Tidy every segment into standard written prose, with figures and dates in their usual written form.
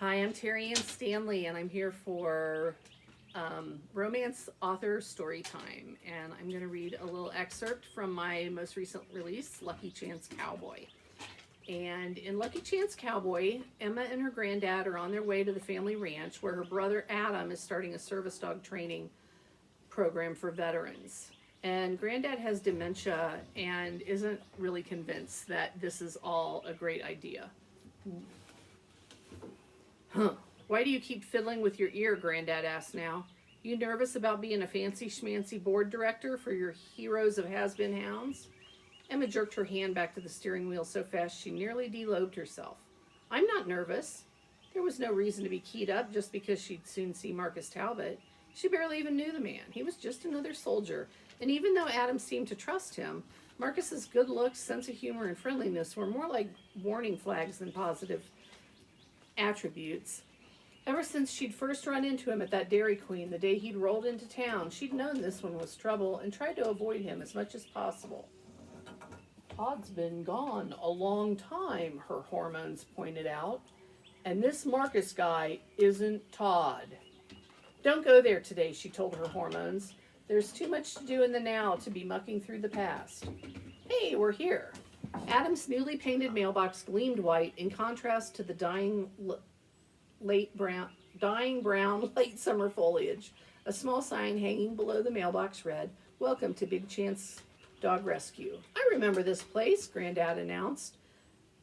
Hi, I'm Teri Anne Stanley, and I'm here for Romance Author StoryTime. And I'm going to read a little excerpt from my most recent release, Lucky Chance Cowboy. And in Lucky Chance Cowboy, Emma and her granddad are on their way to the family ranch where her brother Adam is starting a service dog training program for veterans. And granddad has dementia and isn't really convinced that this is all a great idea. Huh. Why do you keep fiddling with your ear? Granddad asked now. You nervous about being a fancy schmancy board director for your heroes of has-been hounds? Emma jerked her hand back to the steering wheel so fast she nearly delobed herself. I'm not nervous. There was no reason to be keyed up just because she'd soon see Marcus Talbot. She barely even knew the man. He was just another soldier, and even though Adam seemed to trust him, Marcus's good looks, sense of humor, and friendliness were more like warning flags than positive attributes. Ever since she'd first run into him at that Dairy Queen the day he'd rolled into town, she'd known this one was trouble and tried to avoid him as much as possible. Todd's been gone a long time, her hormones pointed out. And this Marcus guy isn't Todd. Don't go there today, she told her hormones. There's too much to do in the now to be mucking through the past. Hey, we're here. Adam's newly painted mailbox gleamed white in contrast to the dying brown late summer foliage. A small sign hanging below the mailbox read, "Welcome to Big Chance Dog Rescue." I remember this place, Granddad announced,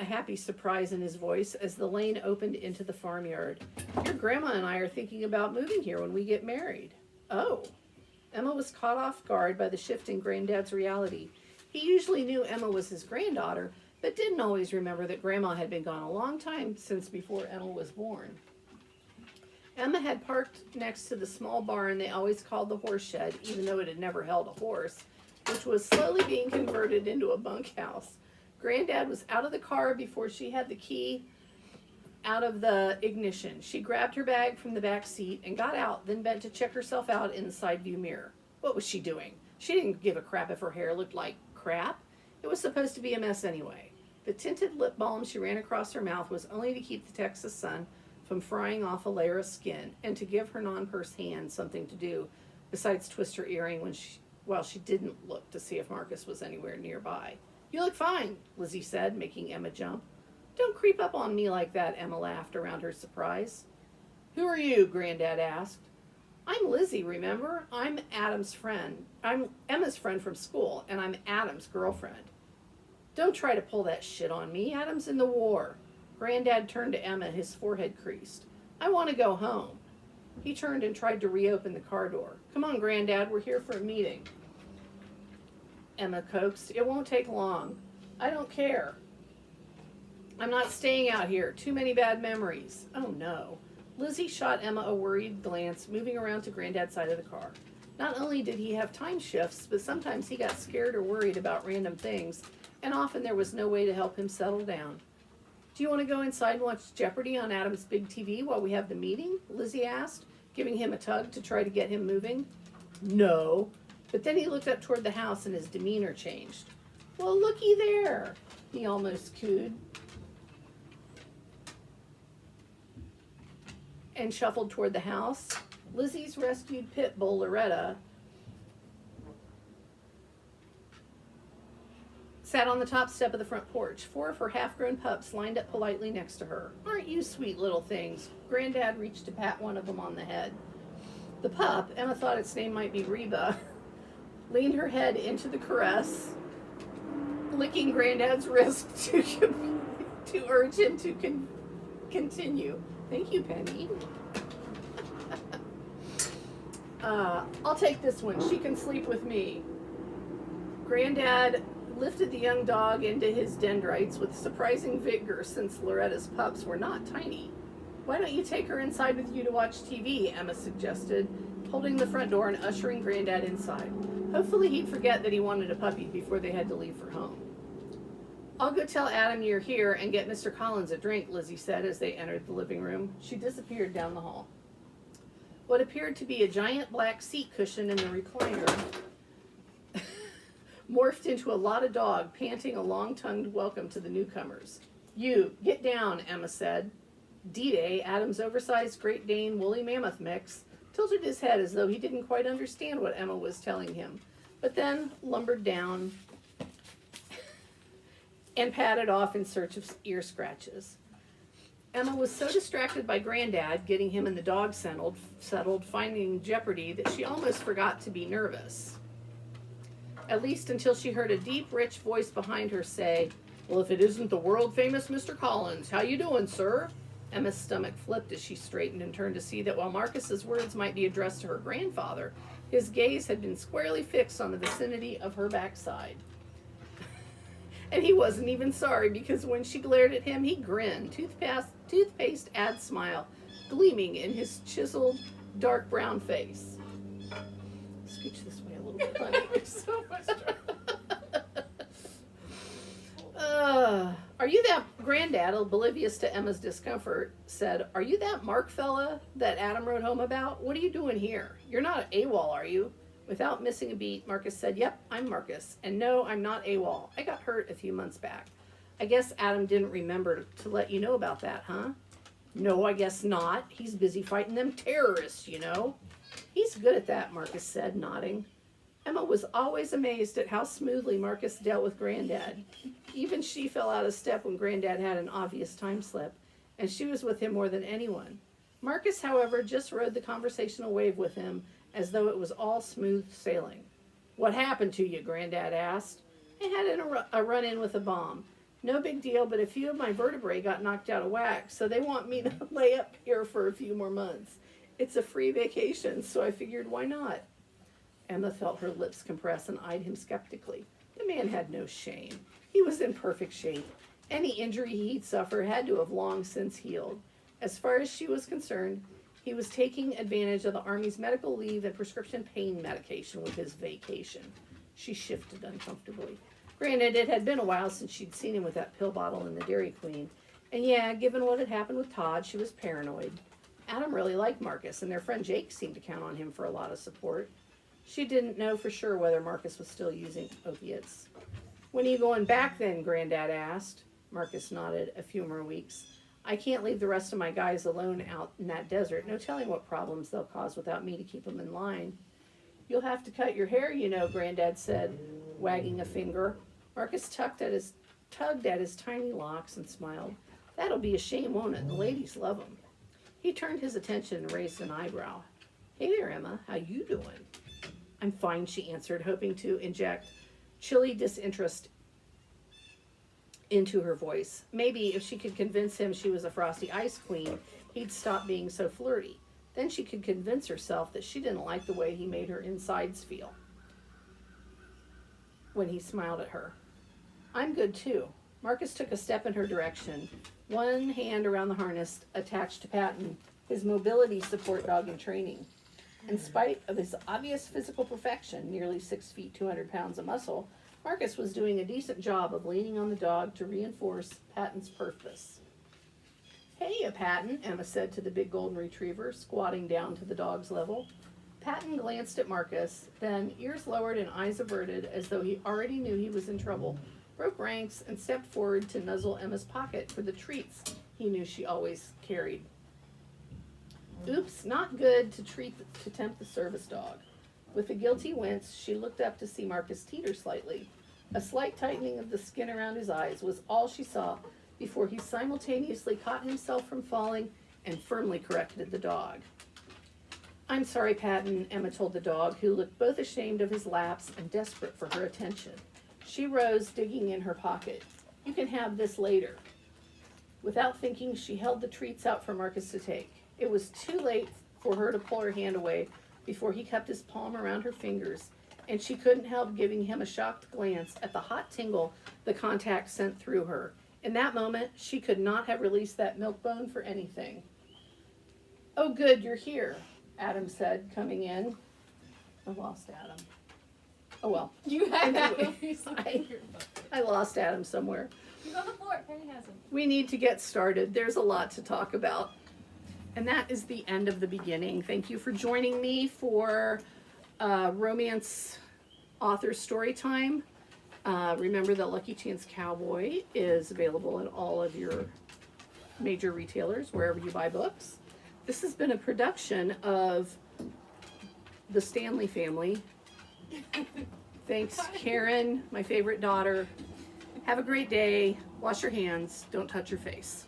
a happy surprise in his voice as the lane opened into the farmyard. Your grandma and I are thinking about moving here when we get married. Oh. Emma was caught off guard by the shift in Granddad's reality. He usually knew Emma was his granddaughter, but didn't always remember that Grandma had been gone a long time since before Emma was born. Emma had parked next to the small barn they always called the horse shed, even though it had never held a horse, which was slowly being converted into a bunkhouse. Granddad was out of the car before she had the key out of the ignition. She grabbed her bag from the back seat and got out, then bent to check herself out in the side view mirror. What was she doing? She didn't give a crap if her hair looked like crap. It was supposed to be a mess anyway. The tinted lip balm she ran across her mouth was only to keep the Texas sun from frying off a layer of skin and to give her non-purse hand something to do besides twist her earring while she didn't look to see if Marcus was anywhere nearby. You look fine, Lizzie said, making Emma jump. Don't creep up on me like that, Emma laughed around her surprise. Who are you? Granddad asked. I'm Lizzie, remember? I'm Adam's friend. I'm Emma's friend from school, and I'm Adam's girlfriend. Don't try to pull that shit on me. Adam's in the war. Granddad turned to Emma, his forehead creased. I want to go home. He turned and tried to reopen the car door. Come on, Granddad, we're here for a meeting. Emma coaxed. It won't take long. I don't care. I'm not staying out here. Too many bad memories. Oh, no. Lizzie shot Emma a worried glance, moving around to Granddad's side of the car. Not only did he have time shifts, but sometimes he got scared or worried about random things, and often there was no way to help him settle down. Do you want to go inside and watch Jeopardy on Adam's big TV while we have the meeting? Lizzie asked, giving him a tug to try to get him moving. No. But then he looked up toward the house and his demeanor changed. Well, looky there, he almost cooed, and shuffled toward the house. Lizzie's rescued pit bull, Loretta, sat on the top step of the front porch. 4 of her half-grown pups lined up politely next to her. Aren't you sweet little things? Granddad reached to pat one of them on the head. The pup, Emma thought its name might be Reba, leaned her head into the caress, licking Granddad's wrist to urge him to continue. Thank you, Penny. I'll take this one. She can sleep with me. Granddad lifted the young dog into his dendrites with surprising vigor since Loretta's pups were not tiny. Why don't you take her inside with you to watch TV, Emma suggested, holding the front door and ushering Granddad inside. Hopefully he'd forget that he wanted a puppy before they had to leave for home. I'll go tell Adam you're here and get Mr. Collins a drink, Lizzie said as they entered the living room. She disappeared down the hall. What appeared to be a giant black seat cushion in the recliner morphed into a lot of dog, panting a long-tongued welcome to the newcomers. You, get down, Emma said. D-Day, Adam's oversized Great Dane woolly mammoth mix, tilted his head as though he didn't quite understand what Emma was telling him, but then lumbered down and padded off in search of ear scratches. Emma was so distracted by Granddad getting him and the dog settled, finding jeopardy, that she almost forgot to be nervous. At least until she heard a deep, rich voice behind her say, "Well, if it isn't the world-famous Mr. Collins, how you doing, sir?" Emma's stomach flipped as she straightened and turned to see that while Marcus's words might be addressed to her grandfather, his gaze had been squarely fixed on the vicinity of her backside. And he wasn't even sorry, because when she glared at him, he grinned, toothpaste ad smile gleaming in his chiseled, dark brown face. Scooch this way a little bit, honey. So much trouble. Are you that Granddad, oblivious to Emma's discomfort, said, "Are you that Mark fella that Adam wrote home about? What are you doing here? You're not AWOL, are you?" Without missing a beat, Marcus said, "Yep, I'm Marcus. And no, I'm not AWOL. I got hurt a few months back. I guess Adam didn't remember to let you know about that, huh?" "No, I guess not. He's busy fighting them terrorists, you know." "He's good at that," Marcus said, nodding. Emma was always amazed at how smoothly Marcus dealt with Granddad. Even she fell out of step when Granddad had an obvious time slip, and she was with him more than anyone. Marcus, however, just rode the conversational wave with him as though it was all smooth sailing. "What happened to you?" Granddad asked. "I had a run-in with a bomb. No big deal, but a few of my vertebrae got knocked out of whack, so they want me to lay up here for a few more months. It's a free vacation, so I figured, why not?" Emma felt her lips compress and eyed him skeptically. The man had no shame. He was in perfect shape. Any injury he'd suffered had to have long since healed. As far as she was concerned, he was taking advantage of the Army's medical leave and prescription pain medication with his vacation. She shifted uncomfortably. Granted, it had been a while since she'd seen him with that pill bottle in the Dairy Queen. And yeah, given what had happened with Todd, she was paranoid. Adam really liked Marcus, and their friend Jake seemed to count on him for a lot of support. She didn't know for sure whether Marcus was still using opiates. "When are you going back then?" Granddad asked. Marcus nodded. "A few more weeks. I can't leave the rest of my guys alone out in that desert. No telling what problems they'll cause without me to keep them in line." "You'll have to cut your hair, you know," Granddad said, wagging a finger. Marcus tugged at his tiny locks and smiled. "That'll be a shame, won't it? The ladies love 'em." He turned his attention and raised an eyebrow. "Hey there, Emma. How you doing?" "I'm fine," she answered, hoping to inject chilly disinterest into her voice. Maybe if she could convince him she was a frosty ice queen, he'd stop being so flirty. Then she could convince herself that she didn't like the way he made her insides feel when he smiled at her. "I'm good too." Marcus took a step in her direction, one hand around the harness attached to Patton, his mobility support dog in training. In spite of his obvious physical perfection, nearly 6 feet, 200 pounds of muscle, Marcus was doing a decent job of leaning on the dog to reinforce Patton's purpose. "Hey, Patton," Emma said to the big golden retriever, squatting down to the dog's level. Patton glanced at Marcus, then, ears lowered and eyes averted as though he already knew he was in trouble, broke ranks and stepped forward to nuzzle Emma's pocket for the treats he knew she always carried. Oops, not good to tempt the service dog. With a guilty wince, she looked up to see Marcus teeter slightly. A slight tightening of the skin around his eyes was all she saw before he simultaneously caught himself from falling and firmly corrected the dog. "I'm sorry, Patton," Emma told the dog, who looked both ashamed of his lapse and desperate for her attention. She rose, digging in her pocket. "You can have this later." Without thinking, she held the treats out for Marcus to take. It was too late for her to pull her hand away before he kept his palm around her fingers, and she couldn't help giving him a shocked glance at the hot tingle the contact sent through her. In that moment, she could not have released that milk bone for anything. "Oh, good, you're here," Adam said, coming in. I lost Adam. Oh, well. You had I lost Adam somewhere. He's on the floor. Penny has him. We need to get started. There's a lot to talk about. And that is the end of the beginning. Thank you for joining me for Romance Author StoryTime. Remember that Lucky Chance Cowboy is available in all of your major retailers, wherever you buy books. This has been a production of the Stanley family. Thanks, Karen, my favorite daughter. Have a great day. Wash your hands. Don't touch your face.